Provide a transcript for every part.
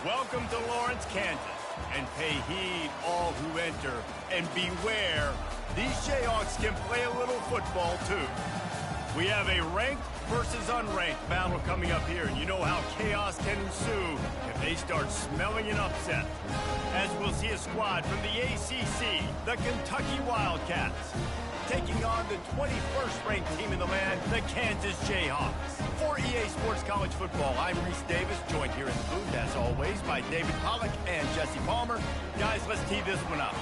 Welcome to Lawrence, Kansas, and pay heed all who enter, and beware, these Jayhawks can play a little football too. We have a ranked versus unranked battle coming up here, and you know how chaos can ensue if they start smelling an upset. As we'll see a squad from the ACC, the Kentucky Wildcats, taking on the 21st ranked team in the land, the Kansas Jayhawks. For EA Sports College Football, I'm Reese Davis, joined here in the booth, as always, by David Pollack and Jesse Palmer. Guys, let's tee this one up.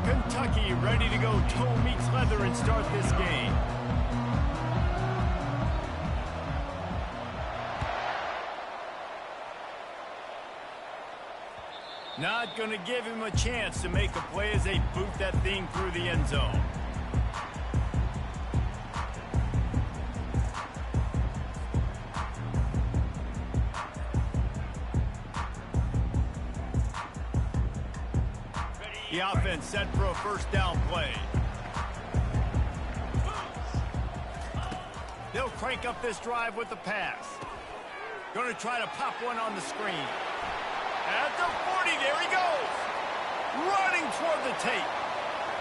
Kentucky ready to go toe meets leather and start this game. Not going to give him a chance to make a play as they boot that thing through the end zone. The offense set for a first down play. They'll crank up this drive with the pass. Going to try to pop one on the screen. At the 40, there he goes. Running toward the tape.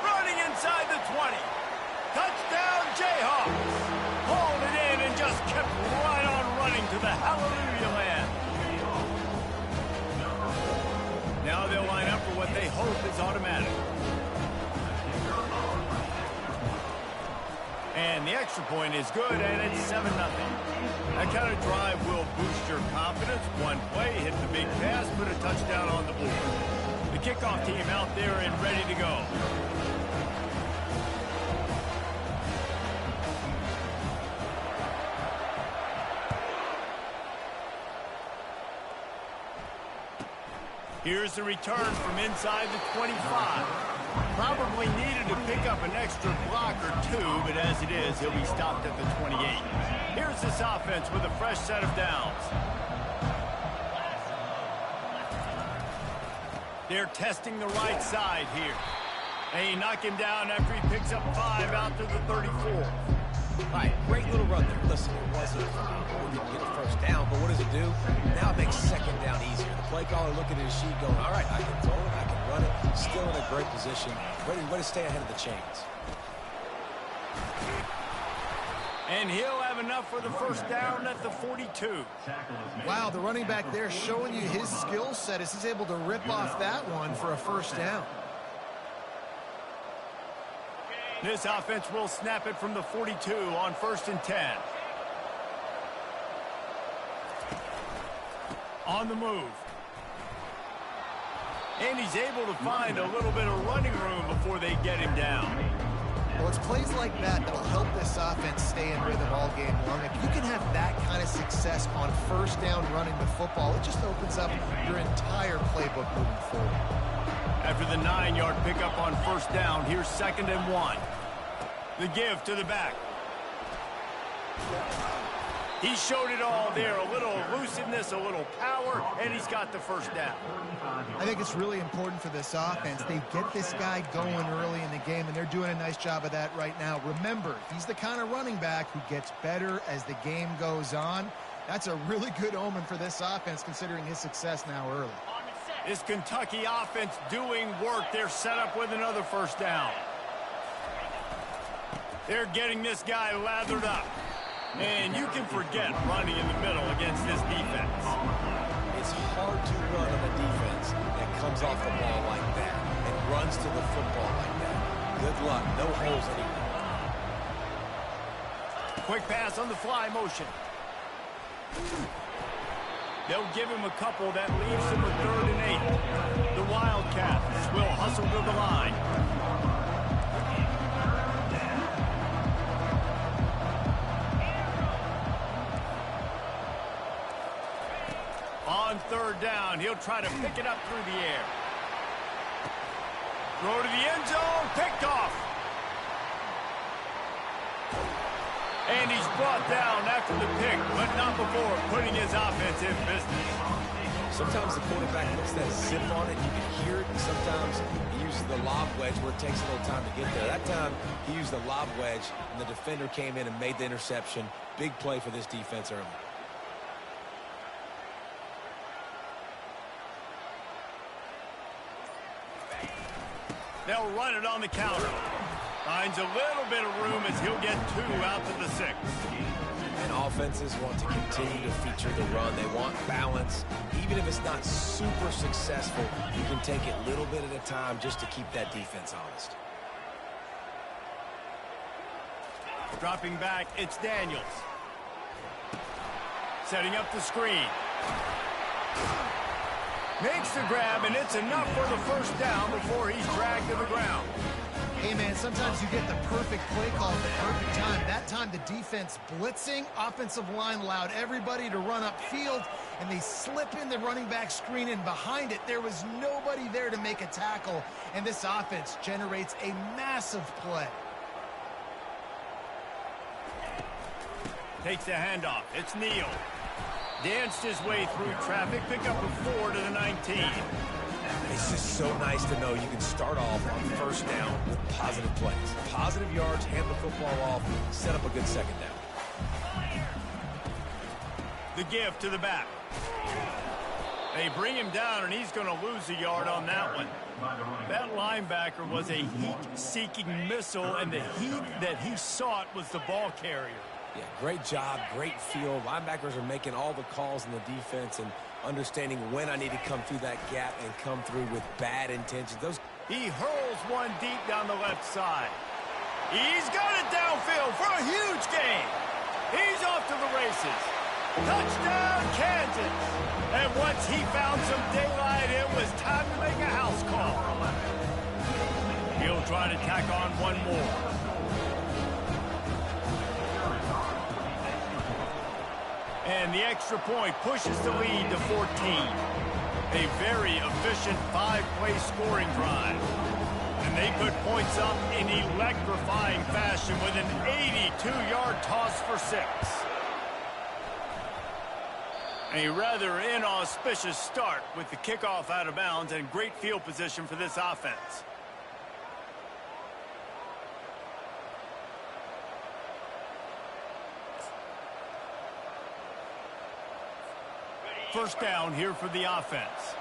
Running inside the 20. Touchdown, Jayhawks. Hauled it in and just kept right on running to the hallelujah land. Now they'll line up for what they hope is automatic. And the extra point is good, and it's 7-0. That kind of drive will boost your confidence. One play, hit the big pass, put a touchdown on the board. The kickoff team out there and ready to go. Here's the return from inside the 25. Probably needed to pick up an extra block or two, but as it is, he'll be stopped at the 28. Here's this offense with a fresh set of downs. They're testing the right side here. They knock him down after he picks up 5 out to the 34. All right, great little run there. Listen, it wasn't, we didn't get a first down, but what does it do? Now it makes second down easier. The play caller looking at his sheet going, all right, I can throw it, I can run it. Still in a great position, ready to stay ahead of the chains. And he'll have enough for the first down at the 42. Wow, the running back there showing you his skill set as he's able to rip off that one for a first down. This offense will snap it from the 42 on 1st and 10. On the move. And he's able to find a little bit of running room before they get him down. Well, it's plays like that that'll help this offense stay in rhythm all game long. If you can have that kind of success on first down running the football, it just opens up your entire playbook moving forward. After the 9-yard pickup on 1st down, here's 2nd and 1. The give to the back. He showed it all there, a little elusiveness, a little power, and he's got the first down. I think it's really important for this offense. They get this guy going early in the game, and they're doing a nice job of that right now. Remember, he's the kind of running back who gets better as the game goes on. That's a really good omen for this offense, considering his success now early. This Kentucky offense doing work. They're set up with another first down. They're getting this guy lathered up. And you can forget running in the middle against this defense. It's hard to run on a defense that comes off the ball like that and runs to the football like that. Good luck. No holes anywhere. Quick pass on the fly motion. They'll give him a couple. That leaves him with 3rd and 8. The Wildcats will hustle to the line. On 3rd down, he'll try to pick it up through the air. Throw to the end zone, picked off. And he's brought down after the pick, but not before putting his offense in business. Sometimes the quarterback puts that zip on it, you can hear it, and sometimes he uses the lob wedge where it takes a little time to get there. That time, he used the lob wedge, and the defender came in and made the interception. Big play for this defense early. They'll run it on the counter. Finds a little bit of room as he'll get 2 out to the 6. And offenses want to continue to feature the run. They want balance. Even if it's not super successful, you can take it little bit at a time just to keep that defense honest. Dropping back, it's Daniels. Setting up the screen. Makes the grab, and it's enough for the first down before he's dragged to the ground. Hey, man, sometimes you get the perfect play call at the perfect time. That time, the defense blitzing, offensive line allowed everybody to run upfield, and they slip in the running back screen, and behind it, there was nobody there to make a tackle, and this offense generates a massive play. Takes the handoff. It's Neal. Danced his way through traffic, pick up a 4 to the 19. It's just so nice to know you can start off on 1st down with positive plays. Positive yards, hand the football off, set up a good 2nd down. The give to the back. They bring him down, and he's going to lose a yard on that one. That linebacker was a heat-seeking missile, and the heat that he sought was the ball carrier. Yeah, great job, great feel. Linebackers are making all the calls in the defense and understanding when I need to come through that gap and come through with bad intentions. He hurls one deep down the left side. He's got it downfield for a huge gain. He's off to the races. Touchdown, Kansas. And once he found some daylight, it was time to make a house call. He'll try to tack on one more. And the extra point pushes the lead to 14. A very efficient 5-play scoring drive. And they put points up in electrifying fashion with an 82-yard toss for 6. A rather inauspicious start with the kickoff out of bounds and great field position for this offense. First down here for the offense.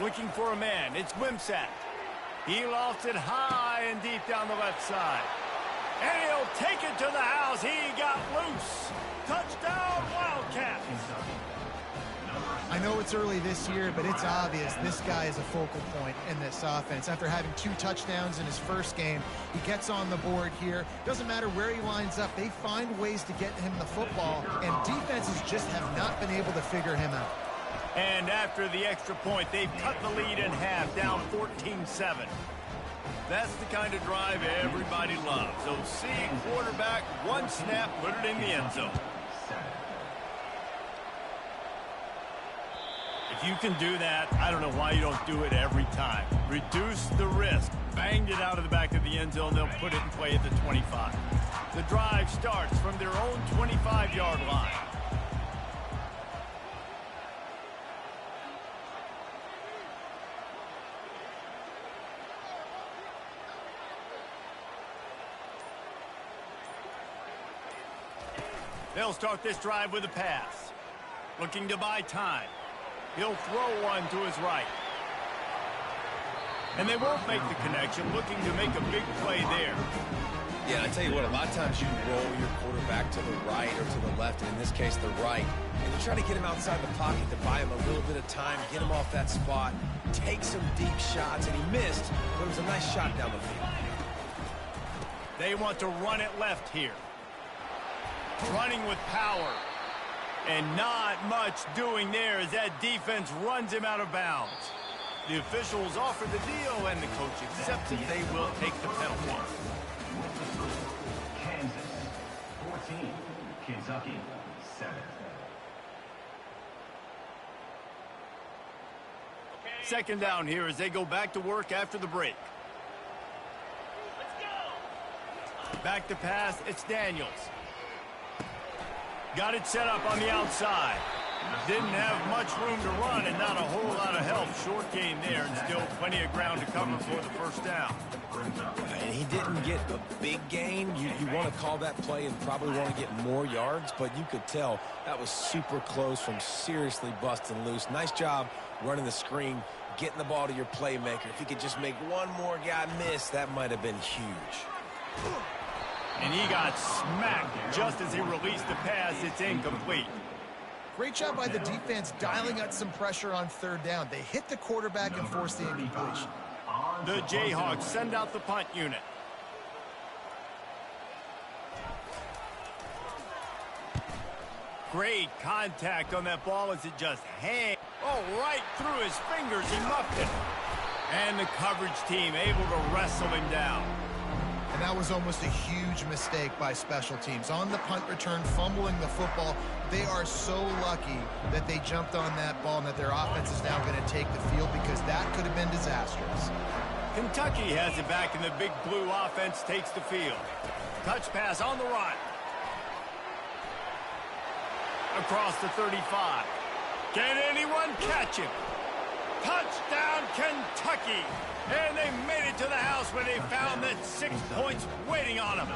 Looking for a man. It's Wimsatt. He lofts it high and deep down the left side. And he'll take it to the house. He got loose. Touchdown, Wildcats. I know it's early this year, but it's obvious this guy is a focal point in this offense. After having 2 touchdowns in his first game, he gets on the board here. Doesn't matter where he lines up. They find ways to get him the football, and defenses just have not been able to figure him out. And after the extra point, they've cut the lead in half, down 14-7. That's the kind of drive everybody loves. So see quarterback, one snap, put it in the end zone. If you can do that, I don't know why you don't do it every time. Reduce the risk. Banged it out of the back of the end zone. They'll put it in play at the 25. The drive starts from their own 25-yard line. They'll start this drive with a pass. Looking to buy time. He'll throw one to his right. And they won't make the connection, looking to make a big play there. Yeah, I tell you what, a lot of times you roll your quarterback to the right or to the left, and in this case, the right. And you try to get him outside the pocket to buy him a little bit of time, get him off that spot, take some deep shots, and he missed, but it was a nice shot down the field. They want to run it left here. Running with power. And not much doing there as that defense runs him out of bounds. The officials offer the deal, and the coach accepts it. They will take the penalty. Kansas 14, Kentucky 7. Second down here as they go back to work after the break. Back to pass, it's Daniels. Got it set up on the outside. Didn't have much room to run and not a whole lot of help. Short gain there and still plenty of ground to cover for the first down. And he didn't get a big gain. You want to call that play and probably want to get more yards, but you could tell that was super close from seriously busting loose. Nice job running the screen, getting the ball to your playmaker. If he could just make one more guy miss, that might have been huge. And he got smacked just as he released the pass. It's incomplete. Great job by the defense dialing up some pressure on third down. They hit the quarterback and forced the incompletion. The Jayhawks send out the punt unit. Great contact on that ball as it just hangs. Oh, right through his fingers. He muffed it. And the coverage team able to wrestle him down. And that was almost a huge mistake by special teams. On the punt return, fumbling the football, they are so lucky that they jumped on that ball and that their offense is now going to take the field because that could have been disastrous. Kentucky has it back, and the big blue offense takes the field. Touch pass on the run. Across the 35. Can anyone catch him? Touchdown, Kentucky! And they made it to the house where they found that 6 points waiting on them.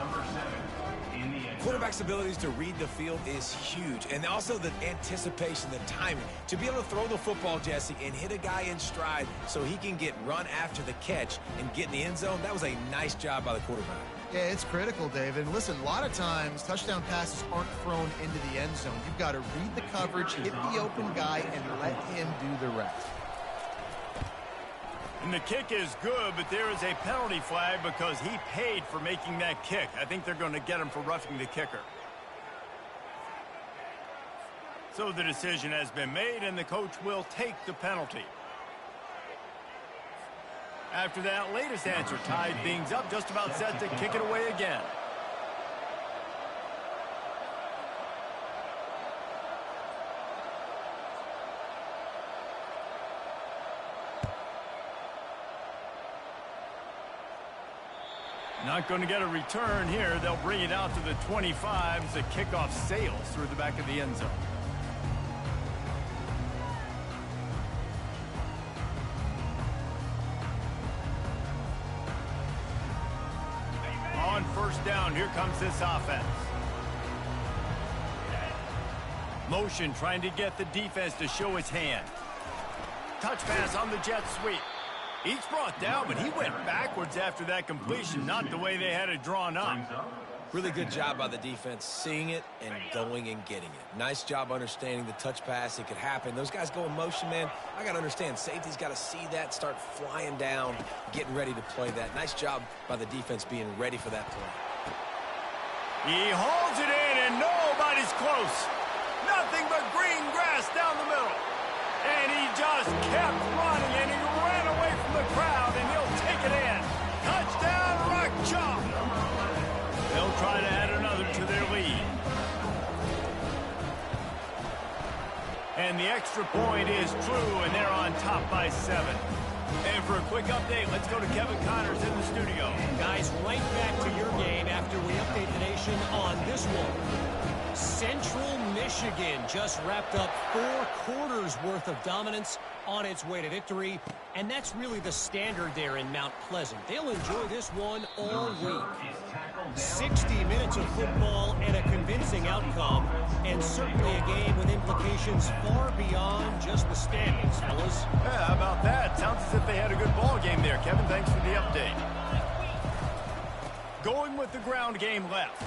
Quarterback's abilities to read the field is huge. And also the anticipation, the timing. To be able to throw the football, Jesse, and hit a guy in stride so he can get run after the catch and get in the end zone, that was a nice job by the quarterback. Yeah, it's critical, David. And listen, a lot of times touchdown passes aren't thrown into the end zone. You've got to read the coverage, hit the open guy, and let him do the rest. And the kick is good, but there is a penalty flag because he paid for making that kick. I think they're going to get him for roughing the kicker. So the decision has been made, and the coach will take the penalty. After that latest answer tied things up, just about set to kick it away again. Not going to get a return here. They'll bring it out to the 25 as the kickoff sails through the back of the end zone. On first down, here comes this offense. Motion trying to get the defense to show its hand. Touch pass on the jet sweep. He's brought down, but he went backwards after that completion, not the way they had it drawn up. Really good job by the defense, seeing it and going and getting it. Nice job understanding the touch pass. It could happen. Those guys go in motion, man. I got to understand, safety's got to see that, start flying down, getting ready to play that. Nice job by the defense being ready for that play. He hauls it in, and nobody's close. Nothing but green grass down the middle. And he just kept running, and he ran away from the crowd, and he'll take it in. Touchdown, Rock Chalk. They'll try to add another to their lead. And the extra point is true, and they're on top by 7. And for a quick update, let's go to Kevin Connors in the studio. Guys, right back to your game after we update the nation on this one. Central Michigan just wrapped up 4 quarters worth of dominance on its way to victory, and that's really the standard there in Mount Pleasant. They'll enjoy this one all week. 60 minutes of football and a convincing outcome, and certainly a game with implications far beyond just the standings, fellas. Yeah, how about that? Sounds as if they had a good ball game there. Kevin, thanks for the update. Going with the ground game left.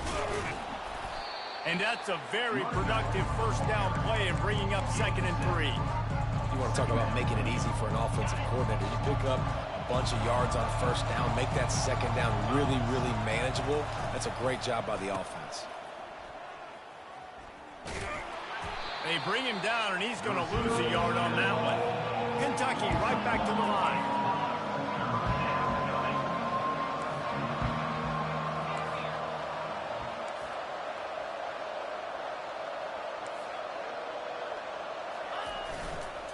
And that's a very productive first down play and bringing up 2nd and 3. You want to talk about making it easy for an offensive coordinator. You pick up a bunch of yards on first down, make that 2nd down really, really manageable. That's a great job by the offense. They bring him down, and he's going to lose a yard on that one. Kentucky right back to the line.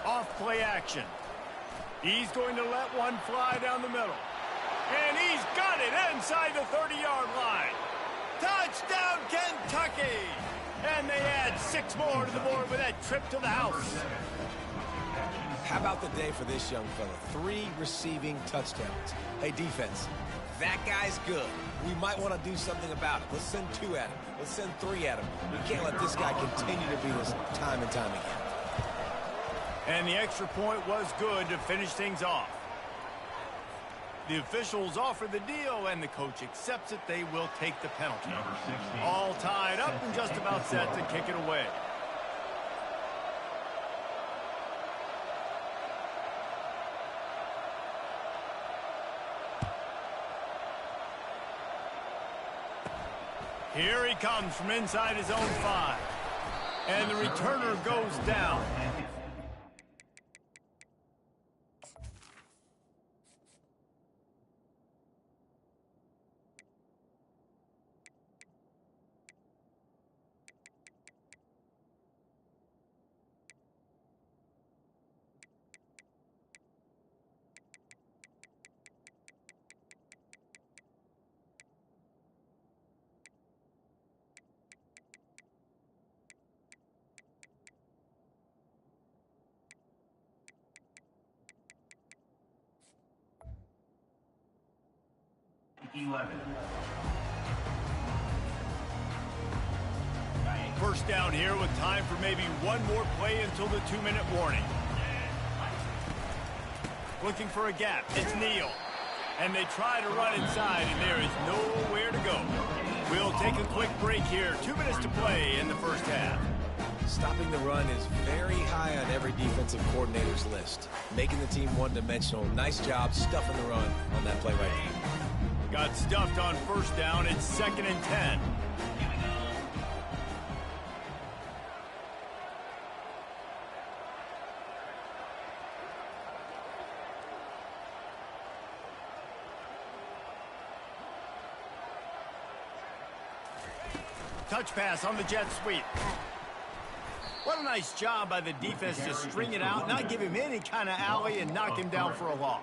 Off-play action. He's going to let one fly down the middle. And he's got it inside the 30-yard line. Touchdown, Kentucky! And they add 6 more to the board with that trip to the house. How about the day for this young fella? 3 receiving touchdowns. Hey, defense, that guy's good. We might want to do something about it. Let's send 2 at him. Let's send 3 at him. We can't let this guy continue to be this time and time again. And the extra point was good to finish things off. The officials offer the deal, and the coach accepts it. They will take the penalty. All tied up and just about set to kick it away. Here he comes from inside his own 5. And the returner goes down. First down here with time for maybe one more play until the 2-minute warning. Looking for a gap. It's Neal. And they try to run inside, and there is nowhere to go. We'll take a quick break here. 2 minutes to play in the first half. Stopping the run is very high on every defensive coordinator's list. Making the team one-dimensional. Nice job stuffing the run on that play right there. Got stuffed on first down. It's 2nd and 10. Touch pass on the jet sweep. What a nice job by the defense to string it out, not give him any kind of alley, and knock him down for a loss.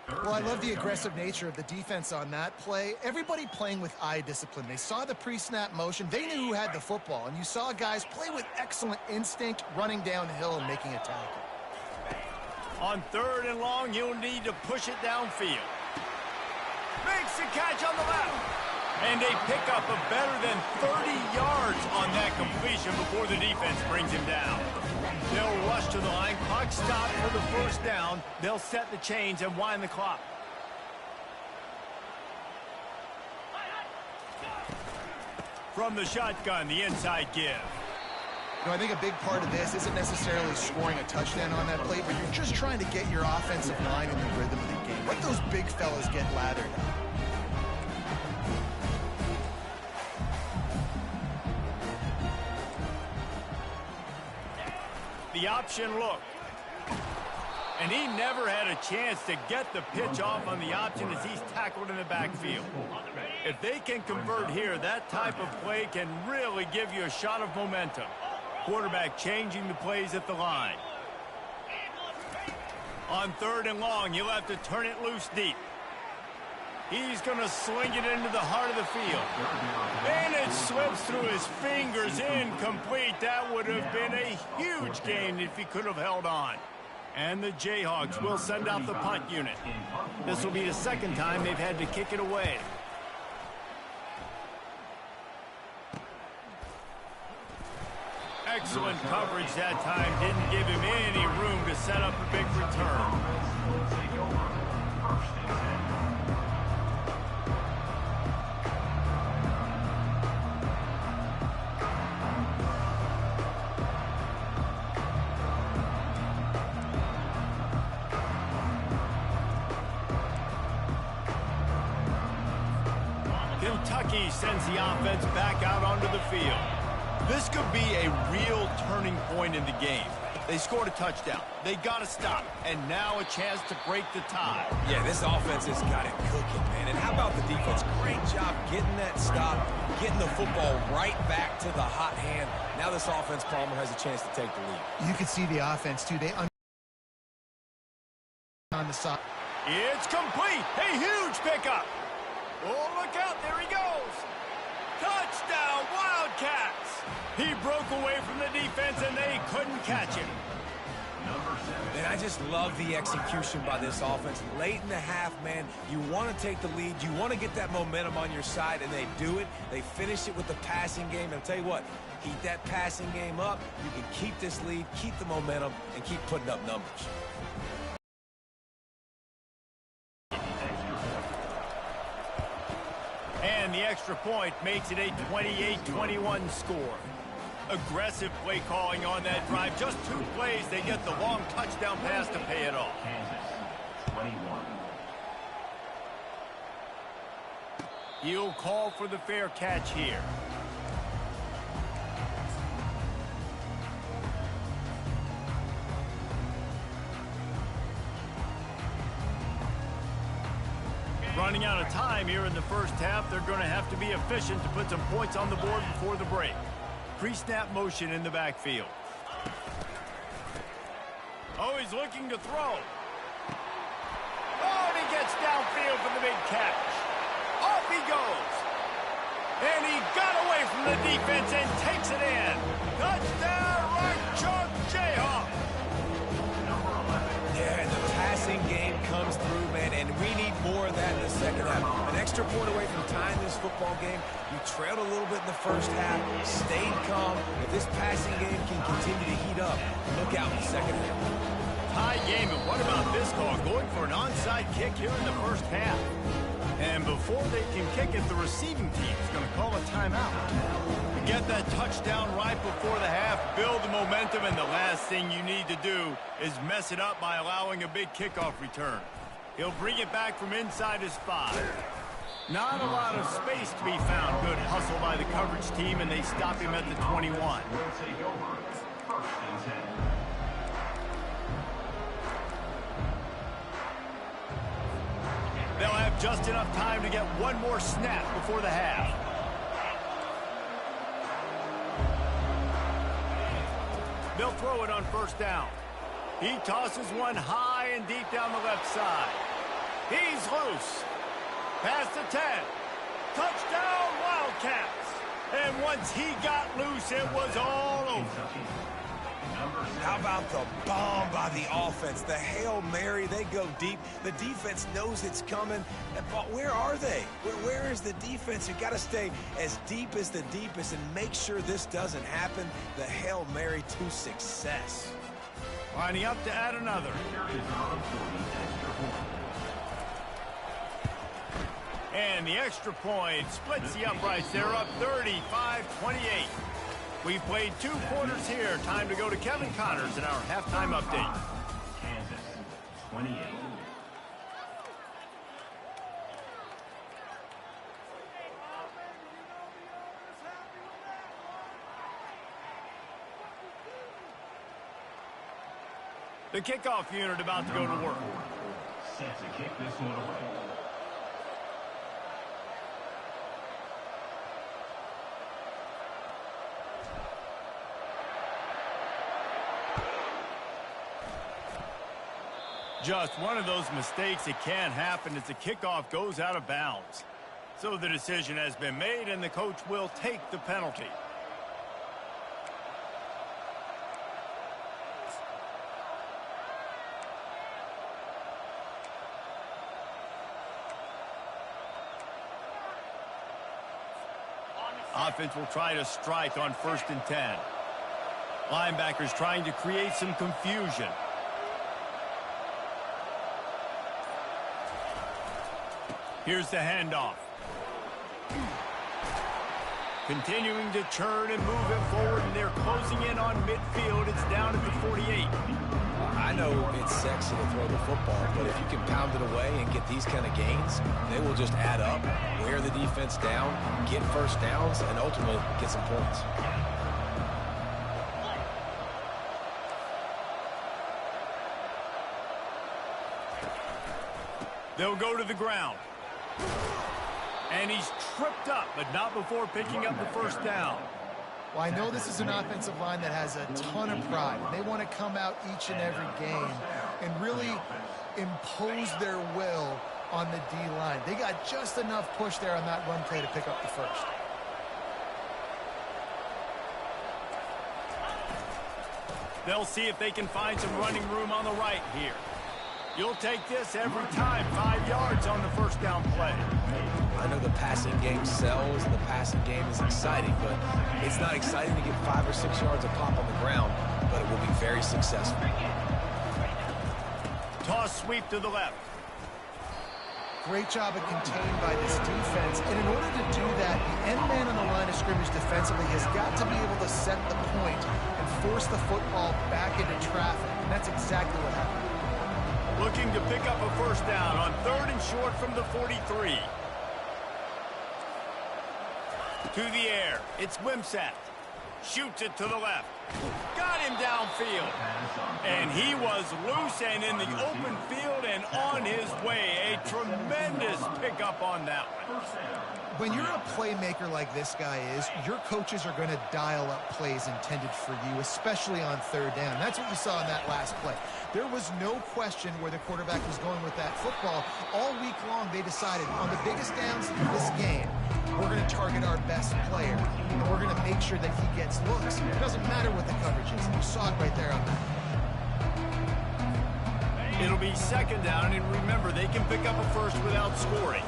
Well, I love the aggressive nature of the defense on that play. Everybody playing with eye discipline. They saw the pre-snap motion. They knew who had the football, and you saw guys play with excellent instinct, running downhill and making a tackle. On 3rd and long, you'll need to push it downfield. Makes the catch on the left. And a pickup of better than 30 yards on that completion before the defense brings him down. They'll rush to the line. Clock stop for the first down. They'll set the chains and wind the clock. From the shotgun, the inside give. You know, I think a big part of this isn't necessarily scoring a touchdown on that play, but you're just trying to get your offensive line in the rhythm of the game. Let those big fellas get lathered up. The option look. And he never had a chance to get the pitch off on the option as he's tackled in the backfield. If they can convert here, that type of play can really give you a shot of momentum. Quarterback changing the plays at the line. On 3rd and long, you'll have to turn it loose deep. He's going to sling it into the heart of the field. And it slips through his fingers, incomplete. That would have been a huge gain if he could have held on. And the Jayhawks will send out the punt unit. This will be the second time they've had to kick it away. Excellent coverage that time. Didn't give him any room to set up a big return. Kentucky sends the offense back out onto the field. This could be a real turning point in the game. They scored a touchdown. They got to stop. And now a chance to break the tie. Yeah, this offense has got it cooking, man. And how about the defense? Great job getting that stop, getting the football right back to the hot hand. Now this offense, Palmer, has a chance to take the lead. You can see the offense, too. They on the side. It's complete. A huge pickup. Oh, look out. There he goes. Touchdown, Wildcats. He broke away from the defense, and they couldn't catch him. And I just love the execution by this offense. Late in the half, man, you want to take the lead. You want to get that momentum on your side, and they do it. They finish it with the passing game. And I'll tell you what, keep that passing game up. You can keep this lead, keep the momentum, and keep putting up numbers. And the extra point makes it a 28-21 score. Aggressive play calling on that drive. Just 2 plays, they get the long touchdown pass to pay it off. Kansas, 21. He'll call for the fair catch here. Running out of time here in the first half. They're going to have to be efficient to put some points on the board before the break. Pre-snap motion in the backfield. Oh, he's looking to throw. Oh, and he gets downfield for the big catch. Off he goes. And he got away from the defense and takes it in. Touchdown, right chalk, Jayhawks. Yeah, and the passing game comes through, man, and we need more of that in the second half. An extra point away from tying this football game. You trailed a little bit in the first half, stayed calm. If this passing game can continue to heat up, look out in the second half. Tie game, and what about this call? Going for an onside kick here in the first half. And before they can kick it, the receiving team is going to call a timeout. Get that touchdown right before the half, build the momentum, and the last thing you need to do is mess it up by allowing a big kickoff return. He'll bring it back from inside his 5. Not a lot of space to be found. Good hustle by the coverage team, and they stop him at the 21. Will take over. 1st and 10. They'll have just enough time to get one more snap before the half. They'll throw it on 1st down. He tosses one high and deep down the left side. He's loose. Past the 10. Touchdown, Wildcats. And once he got loose, it was all over. Kentucky, number 6. How about the bomb by the offense? The Hail Mary, they go deep. The defense knows it's coming. But where are they? Where is the defense? You got to stay as deep as the deepest and make sure this doesn't happen. The Hail Mary to success. Lining up to add another. And the extra point splits the uprights. They're up 35-28. We've played 2 quarters here. Time to go to Kevin Connors in our halftime update. Kansas, 28. The kickoff unit about to go to work. Set to kick this one away. Just one of those mistakes that can happen as the kickoff goes out of bounds. So the decision has been made, and the coach will take the penalty. Offense will try to strike on 1st and 10. Linebackers trying to create some confusion. Here's the handoff. Continuing to turn and move it forward, and they're closing in on midfield. It's down at the 48. I know it's sexy to throw the football, but if you can pound it away and get these kind of gains, they will just add up, wear the defense down, get first downs, and ultimately get some points. They'll go to the ground. And he's tripped up, but not before picking up the first down. Well, I know this is an offensive line that has a ton of pride. They want to come out each and every game and really impose their will on the D-line. They got just enough push there on that run play to pick up the first. They'll see if they can find some running room on the right here. You'll take this every time. 5 yards on the first down play. I know the passing game sells, the passing game is exciting, but it's not exciting to get 5 or 6 yards of pop on the ground, but it will be very successful. Toss sweep to the left. Great job of contained by this defense. And in order to do that, the end man on the line of scrimmage defensively has got to be able to set the point and force the football back into traffic. And that's exactly what happened. Looking to pick up a first down on 3rd and short from the 43. To the air. It's Wimsatt. Shoots it to the left. Got him downfield. And he was loose and in the open field and on his way. A tremendous pickup on that one. When you're a playmaker like this guy is, your coaches are going to dial up plays intended for you, especially on 3rd down. That's what you saw in that last play. There was no question where the quarterback was going with that football. All week long, they decided on the biggest downs in this game, we're going to target our best player, and we're going to make sure that he gets looks. It doesn't matter what the coverage is. You saw it right there on that. It'll be 2nd down, and remember, they can pick up a first without scoring.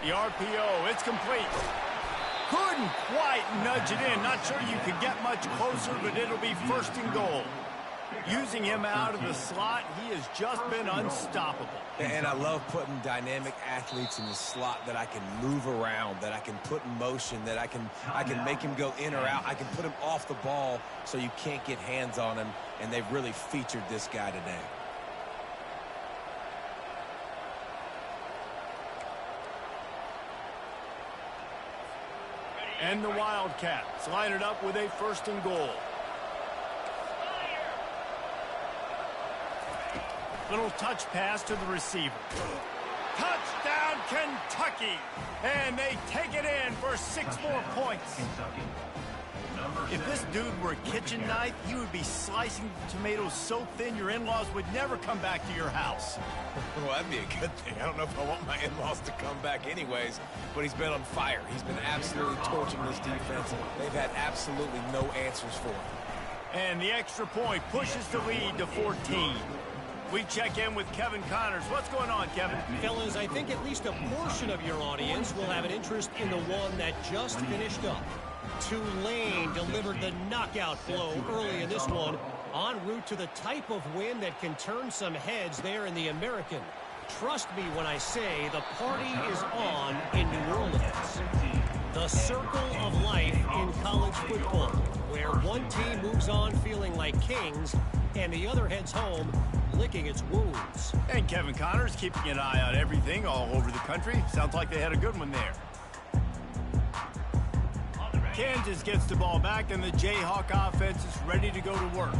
The RPO, it's complete. Couldn't quite nudge it in. Not sure you could get much closer, but it'll be 1st and goal. Using him out of the slot, he has just been unstoppable. And I love putting dynamic athletes in the slot that I can move around, that I can put in motion, that I can make him go in or out. I can put him off the ball so you can't get hands on him, and they've really featured this guy today. And the Wildcats line it up with a 1st and goal. Little touch pass to the receiver. Touchdown, Kentucky! And they take it in for 6 more points. Kentucky. Number If this dude were a kitchen knife, he would be slicing tomatoes so thin your in-laws would never come back to your house. Well, that'd be a good thing. I don't know if I want my in-laws to come back anyways, but he's been on fire. He's been absolutely torching this defense. They've had absolutely no answers for him. And the extra point pushes the lead to 14. We check in with Kevin Connors. What's going on, Kevin? Fellas, I think at least a portion of your audience will have an interest in the one that just finished up. Tulane delivered the knockout blow early in this one, en route to the type of win that can turn some heads there in the American. Trust me when I say the party is on in New Orleans. The circle of life in college football, where one team moves on feeling like kings and the other heads home licking its wounds. And Kevin Connors keeping an eye on everything all over the country. Sounds like they had a good one there. Kansas gets the ball back, and the Jayhawk offense is ready to go to work.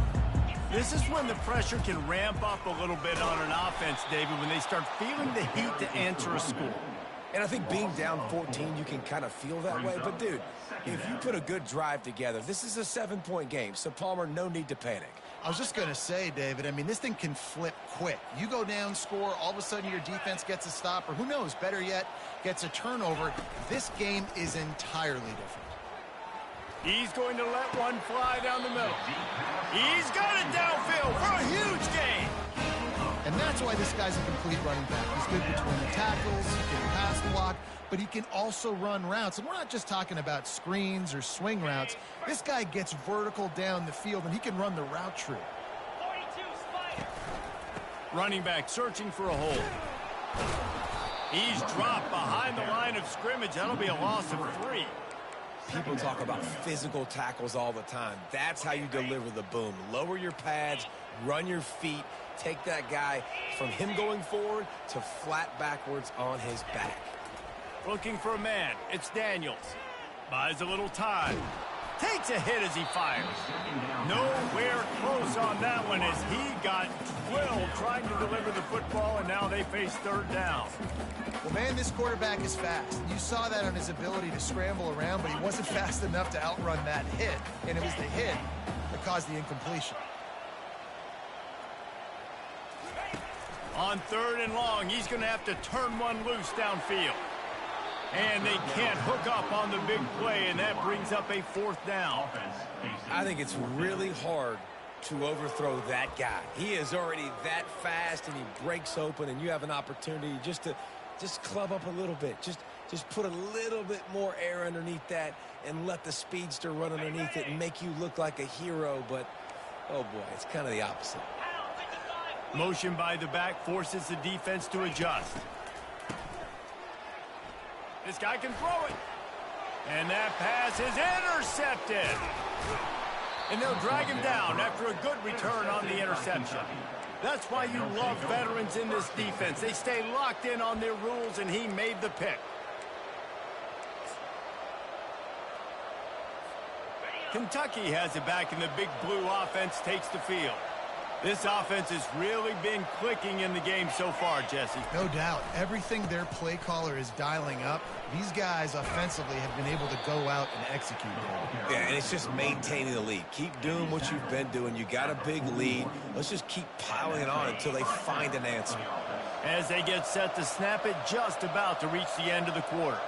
This is when the pressure can ramp up a little bit on an offense, David, when they start feeling the heat to answer a score. And I think being down 14, you can kind of feel that way. But, dude, if you put a good drive together, this is a 7-point game. So, Palmer, no need to panic. I was just going to say, David, I mean, this thing can flip quick. You go down, score, all of a sudden your defense gets a stop, or who knows, better yet, gets a turnover. This game is entirely different. He's going to let one fly down the middle. He's got it downfield for a huge gain. And that's why this guy's a complete running back. He's good between the tackles, he can pass block, but he can also run routes. And we're not just talking about screens or swing routes. This guy gets vertical down the field, and he can run the route tree. Running back searching for a hole. He's dropped behind the line of scrimmage. That'll be a loss of 3. People talk about physical tackles all the time. That's how you deliver the boom. Lower your pads, run your feet, take that guy from him going forward to flat backwards on his back. Looking for a man. It's Daniels. Buys a little time. Takes a hit as he fires. Nowhere close on that one as he got drilled trying to deliver the football, and now they face third down. Well, man, this quarterback is fast. You saw that on his ability to scramble around, but he wasn't fast enough to outrun that hit, and it was the hit that caused the incompletion. On 3rd and long, he's going to have to turn one loose downfield. And they can't hook up on the big play, and that brings up a 4th down. I think it's really hard to overthrow that guy. He is already that fast, and he breaks open, and you have an opportunity just to club up a little bit. Just put a little bit more air underneath that and let the speedster run underneath it and make you look like a hero. But, oh, boy, it's kind of the opposite. Motion by the back forces the defense to adjust. This guy can throw it. And that pass is intercepted. And they'll drag him down after a good return on the interception. That's why you love veterans in this defense. They stay locked in on their rules, and he made the pick. Kentucky has it back, and the big blue offense takes the field. This offense has really been clicking in the game so far, Jesse. No doubt. Everything their play caller is dialing up, these guys offensively have been able to go out and execute. Yeah, and it's just maintaining the lead. Keep doing what you've been doing. You got a big lead. Let's just keep piling it on until they find an answer. As they get set to snap it, just about to reach the end of the quarter.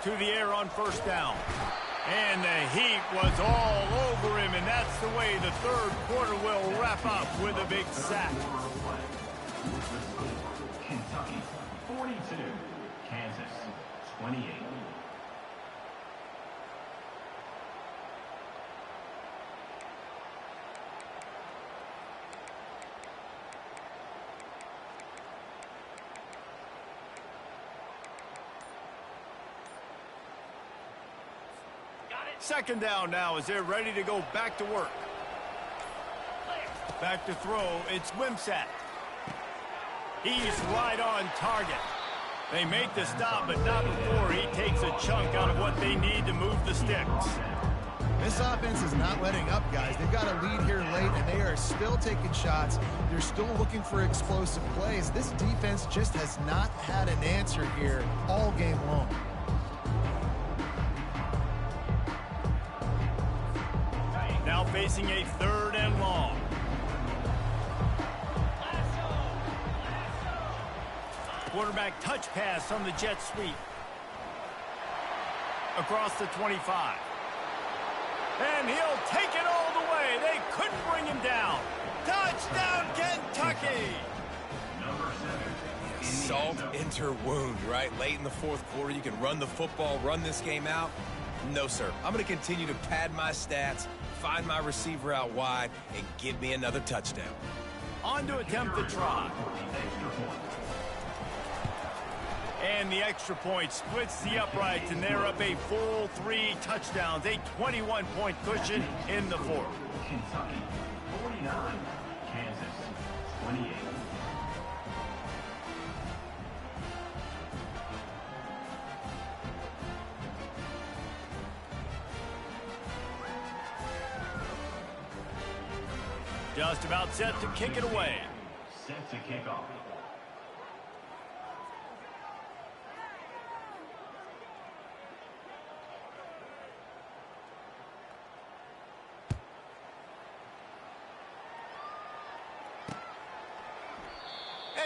To the air on 1st down. And the heat was all over him, and that's the way the 3rd quarter will wrap up with a big sack. Kentucky 42, Kansas 28. Second down now as they're ready to go back to work. Back to throw, it's Wimsatt. He's right on target. They make the stop, but not before he takes a chunk out of what they need to move the sticks. This offense is not letting up, guys. They've got a lead here late, and they are still taking shots. They're still looking for explosive plays. This defense just has not had an answer here all game long. Now facing a 3rd and long. Quarterback touch pass on the jet sweep. Across the 25. And he'll take it all the way. They couldn't bring him down. Touchdown, Kentucky! Salt enter wound, right? Late in the 4th quarter, you can run the football, run this game out. No, sir. I'm going to continue to pad my stats, find my receiver out wide, and give me another touchdown. On to attempt the try. And the extra point splits the uprights, and they're up a full 3 touchdowns, a 21-point cushion in the 4th. Kentucky 49, Kansas 28. Just about set to kick it away. Set to kick off.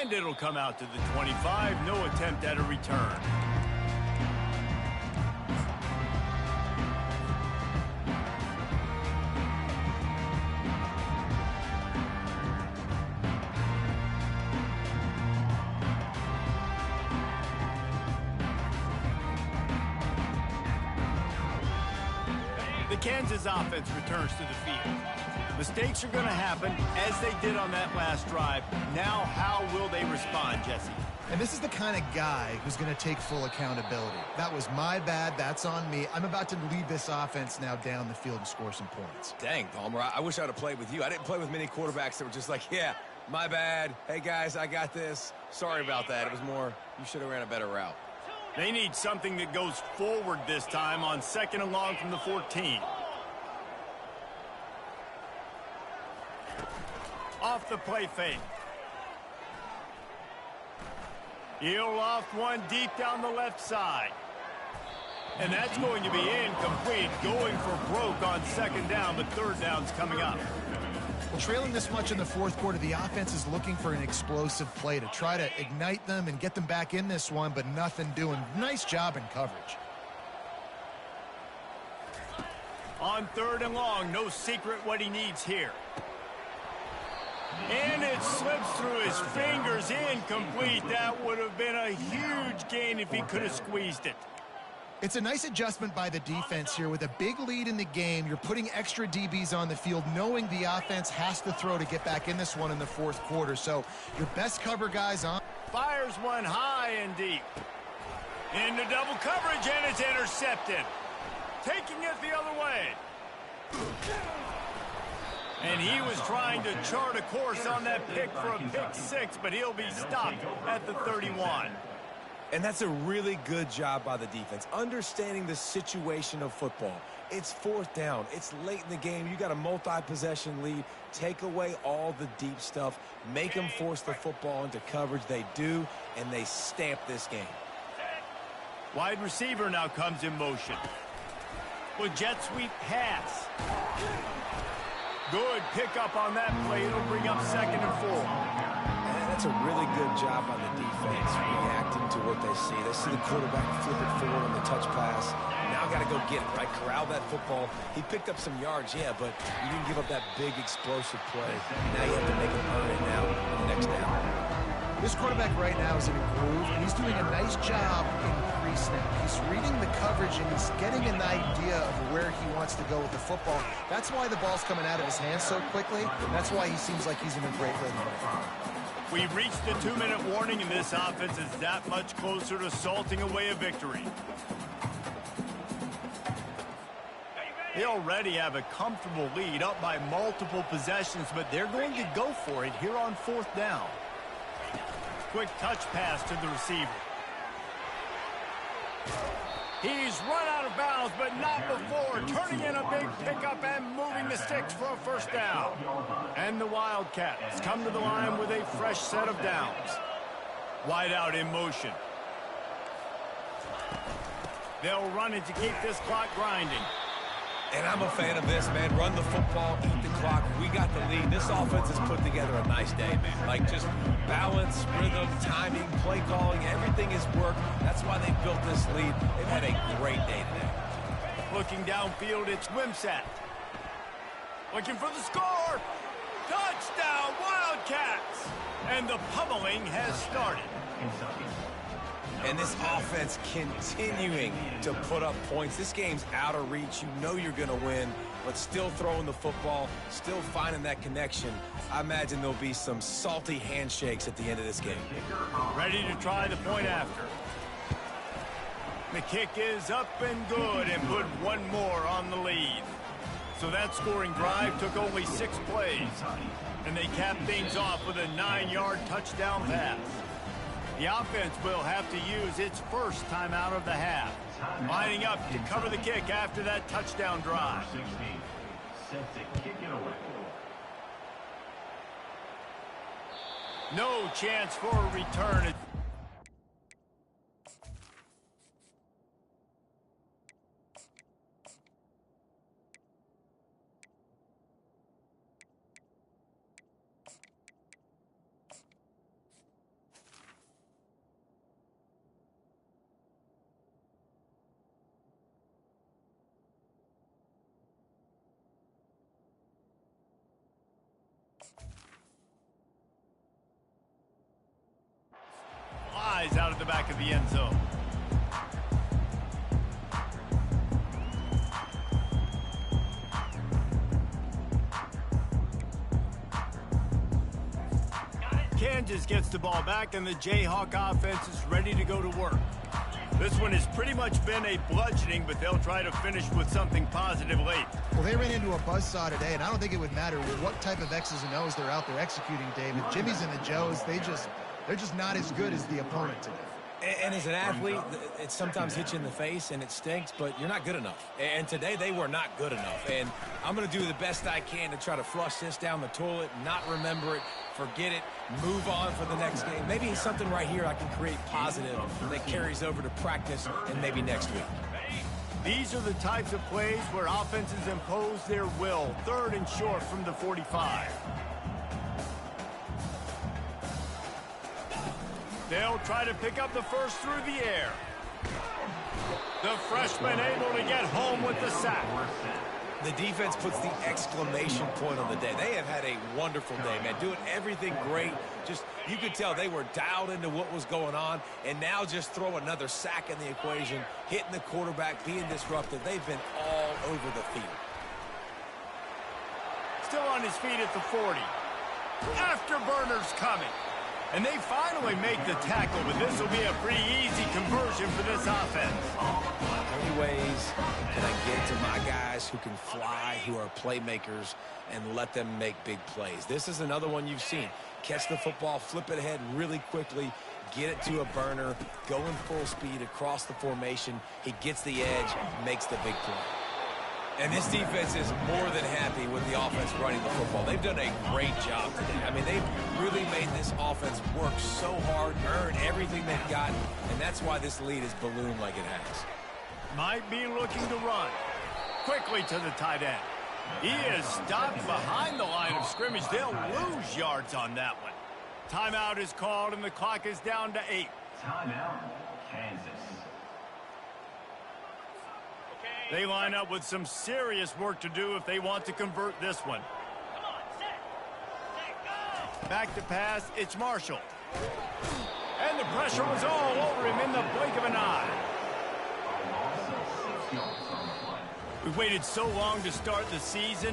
And it'll come out to the 25. No attempt at a return. The Kansas offense returns to the field. Mistakes are going to happen, as they did on that last drive. Now, how will they respond, Jesse? And this is the kind of guy who's going to take full accountability. That was my bad. That's on me. I'm about to lead this offense now down the field and score some points. Dang, Palmer, I wish I'd have played with you. I didn't play with many quarterbacks that were just like, yeah, my bad. Hey, guys, I got this. Sorry about that. It was more, you should have ran a better route. They need something that goes forward this time on 2nd and long from the 14. Off the play fake. He'll loft one deep down the left side. And that's going to be incomplete. Going for broke on 2nd down, but 3rd down's coming up. Well, trailing this much in the 4th quarter, the offense is looking for an explosive play to try to ignite them and get them back in this one, but nothing doing. Nice job in coverage. On 3rd and long, no secret what he needs here. And it slips through his fingers, incomplete. That would have been a huge gain if he could have squeezed it. It's a nice adjustment by the defense here. With a big lead in the game, you're putting extra DBs on the field, knowing the offense has to throw to get back in this one in the 4th quarter. So your best cover guys on. Fires one high and deep. Into double coverage, and it's intercepted. Taking it the other way. And he was trying to chart a course on that pick for a pick 6, but he'll be stopped at the 31. And that's a really good job by the defense, understanding the situation of football. It's 4th down. It's late in the game. You got a multi-possession lead. Take away all the deep stuff. Make them force the football into coverage. They do, and they stamp this game. Wide receiver now comes in motion. With jet sweep pass. Good pickup on that play. It'll bring up 2nd and 4. And that's a really good job on the defense, reacting to what they see. They see the quarterback flip it forward on the touch pass. Now got to go get it, right? Corral that football. He picked up some yards, yeah, but you didn't give up that big explosive play. Now you have to make him earn it now on the next down. This quarterback right now is in a groove, and he's doing a nice job in pre-snap. He's reading the coverage, and he's getting an idea of where he wants to go with the football. That's why the ball's coming out of his hands so quickly, and that's why he seems like he's in a great rhythm right now. We've reached the 2-minute warning, and this offense is that much closer to salting away a victory. They already have a comfortable lead, up by multiple possessions, but they're going to go for it here on 4th down. Quick touch pass to the receiver. He's run out of bounds, but not before turning in a big pickup and moving the sticks for a first down. And the Wildcats come to the line with a fresh set of downs. Wide out in motion. They'll run it to keep this clock grinding. And I'm a fan of this, man. Run the football, eat the clock. We got the lead. This offense has put together a nice day, man. Like, just balance, rhythm, timing, play calling, everything has worked. That's why they built this lead. They've had a great day today. Looking downfield, it's Wimsatt. Looking for the score. Touchdown, Wildcats! And the pummeling has started. And this offense continuing to put up points. This game's out of reach. You know you're going to win, but still throwing the football, still finding that connection. I imagine there'll be some salty handshakes at the end of this game. Ready to try the point after. The kick is up and good and put one more on the lead. So that scoring drive took only 6 plays. And they capped things off with a 9-yard touchdown pass. The offense will have to use its first timeout of the half. Lining up to cover the kick after that touchdown drive. Set to kick it away. No chance for a return. Out of the back of the end zone. Kansas gets the ball back, and the Jayhawk offense is ready to go to work. This one has pretty much been a bludgeoning, but they'll try to finish with something positive late. Well, they ran into a buzzsaw today, and I don't think it would matter what type of X's and O's they're out there executing, David. Jimmy's and the Joes, they're just not as good as the opponent today. And as an athlete, it sometimes hits you in the face and it stinks, but you're not good enough. And today they were not good enough. And I'm going to do the best I can to try to flush this down the toilet, not remember it, forget it, move on for the next game. Maybe something right here I can create positive that carries over to practice and maybe next week. These are the types of plays where offenses impose their will. 3rd and short from the 45. They'll try to pick up the first through the air. The freshman able to get home with the sack. The defense puts the exclamation point on the day. They have had a wonderful day, man. Doing everything great. Just, you could tell they were dialed into what was going on. And now just throw another sack in the equation, hitting the quarterback, being disruptive. They've been all over the field. Still on his feet at the 40. Afterburners coming. And they finally make the tackle, but this will be a pretty easy conversion for this offense. How many ways can I get to my guys who can fly, who are playmakers, and let them make big plays? This is another one you've seen. Catch the football, flip it ahead really quickly, get it to a burner, go in full speed across the formation. He gets the edge, makes the big play. And this defense is more than happy with the offense running the football. They've done a great job today. I mean, they've really made this offense work so hard, earn everything they've gotten, and that's why this lead is ballooned like it has. Might be looking to run. Quickly to the tight end. He is stopped behind the line of scrimmage. They'll lose yards on that one. Timeout is called, and the clock is down to 8. Timeout, Kansas. They line up with some serious work to do if they want to convert this one. Back to pass, it's Marshall. And the pressure was all over him in the blink of an eye. We waited so long to start the season.